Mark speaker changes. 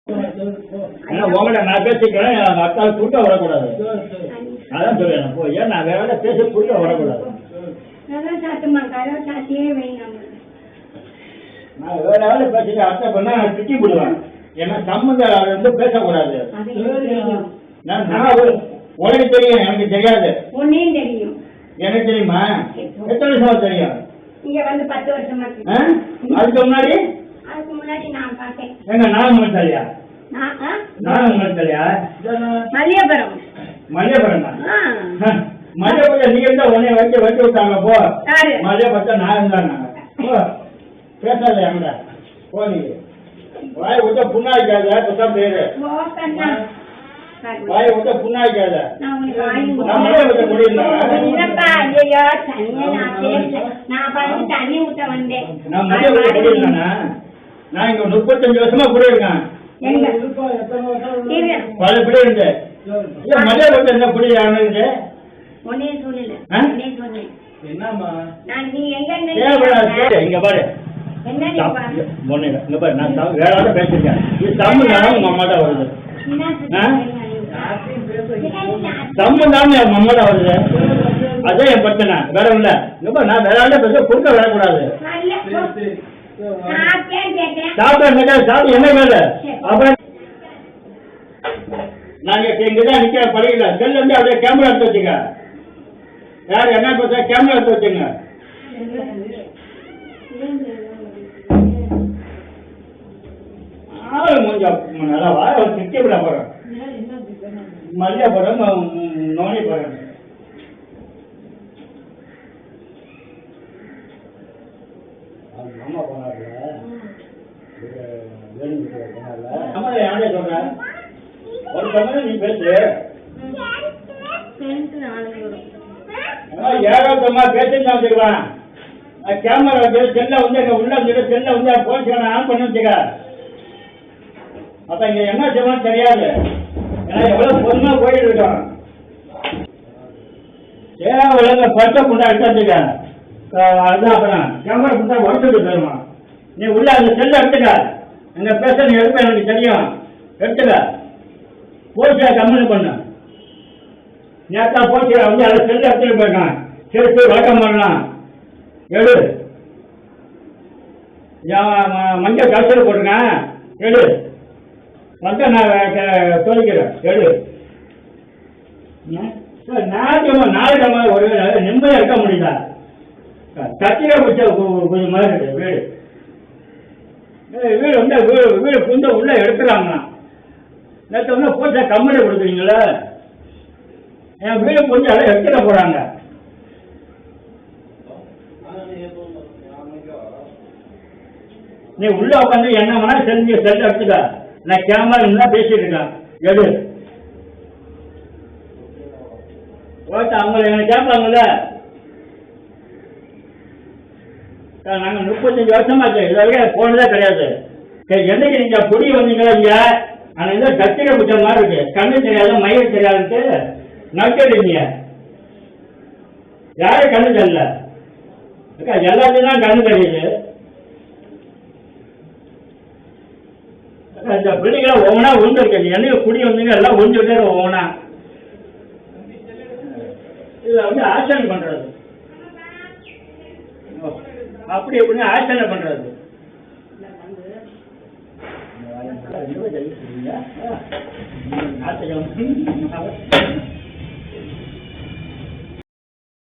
Speaker 1: உங்கள்ட்ட நான் பேசிக்கிறேன், அக்காவை குறுக்க வரக்கூடாது. அதான் சொல்லுவேன் போ. ஏன் நான் வேற பேச குறுக்க வரக்கூடாது. நான் வேற வேலை பேசிட்டு அர்த்தம் பண்ணா நான் திட்டி விடுவேன். ஏன்னா சம்பந்தம் வந்து பேசக்கூடாது. உனக்கு தெரியும், எனக்கு தெரியாது. எனக்கு தெரியுமா? எத்தனை வருஷமா தெரியும்? அதுக்கு முன்னாடி எங்க நான் மலையா? நான் மலையா? மல்லியபுரம். மல்லியபுரம் மல்லியபுரம் நீங்க இருந்தா உடனே வச்சு வச்சு விட்டாங்க. போ மல்லியபுரத்தை நான் இருந்தாங்க. பேசாத எங்க போ. நீங்க வாய் விட்ட புண்ணாய்க்காத. புத்தம் பேரு வாய் விட்ட புண்ணாய்க்காத. நான் மல்லியபுரத்தை முடியிருந்தேன். நான் மல்லியபுரத்தை முடியிருந்தேன்னா நான் இங்க 35 வருஷமா குடியிருக்கேன். பல குடி இருந்து மல்லியபுரத்தை என்ன குடி ஆனது? இங்க பாரு, இங்க பாரு, நான் வேற ஆள பேசிருக்கேன். இது தமிழ் தானே உங்க அம்மா தான் வருது. தமிழ் தானே உங்க அம்மா தான் வருது. அதே என் பிரச்சனை, வேற இல்ல. இங்க பாரு, நான் வேற ஆள பேச குறுக்க வரக்கூடாது. சாப்பிட என்ன வேலை? அப்புறம் நாங்க இங்கதான் நிக்கிற பழகல. செல் வந்து அப்படியே கேமரா எடுத்து வச்சுங்க. யாரு என்ன பேச கேமரா எடுத்து வச்சுங்க. நல்லா வா திட்டி விட போறேன். மல்லியபுரம் நோனி போறேன். அம்மா போனார்ல அம்மா யாரே சொல்ற ஒரு கம்மி நீ பேசு. ஏழாத்தம்மா பேசுன்னு வச்சுக்கலாம். கேமரா செல்ல வந்து எங்க உள்ள செல்ல வந்து போலீஸ் ஆன் பண்ணி வச்சுக்க. அப்ப இங்க என்ன செய்வான்னு தெரியாது. ஏன்னா எவ்வளவு பொறுமையா போயிட்டு இருக்கோம். ஏன் பட்ட புண்டா எடுத்துக்க. அதுதான் அப்புறம் கேமரா புண்டா உடச்சுட்டு போயிருமா. நீ உள்ள அந்த செல்ல எடுத்துக்க. எங்க பேச நீ எடுப்ப எனக்கு தெரியும். எடுத்துக்க. போலீஸா கம்பெனி பண்ண நேத்தா போலீஸா வந்து அதை செல்ல எடுத்துட்டு போயிருக்கான். சரி போய் வழக்கம் பண்ணலாம். எடு மஞ்சள் கலசல் போட்டிருக்கேன். எடு வந்து நான் சொல்லிக்கிறேன். எடு நாளைக்கு ஒரு நிம்மதியாக இருக்க முடியுதா? கத்திரிக்கா பிடிச்ச கொஞ்சம் மாதிரி இருக்கு வீடு. வீடு வந்து வீடு புந்த உள்ள எடுத்துறாங்கண்ணா. நேற்று வந்து போச்சா கம்பெனி கொடுக்குறீங்களா? என் வீடு கொஞ்சம் எல்லாம் எடுத்துட போறாங்க. நீ உள்ள உட்காந்து என்ன வேணா செஞ்சு எடுத்துக்க. நான் கேமரா இருந்தா பேசிட்டு இருக்கேன். எடு அவங்க எனக்கு கேட்பாங்கல்ல. நாங்க 35 வருஷமா இது வரைக்கும் போனதே கிடையாது. என்னைக்கு நீங்க குடி வந்தீங்களா இங்க? ஆனா இந்த கத்திர பிடிச்ச மாதிரி இருக்கு. கண்ணு தெரியாது, மயிர் தெரியாதுன்ட்டு நட்டுடுங்க. யாரும் கண்ணு தெரியல. எல்லாத்தையும் தான் கண்ணு தெரியுது. இந்த பிள்ளைகளை ஒவ்வொன்னா ஒன்று இருக்காது. என்னைக்கு குடி வந்தீங்க எல்லாம் ஒன்று ஒவ்வொன்னா இதுல வந்து ஆச்சரியம் பண்றது. அப்படி எப்படின்னா ஆச்சரியம் பண்றது. ஆச்சரியம்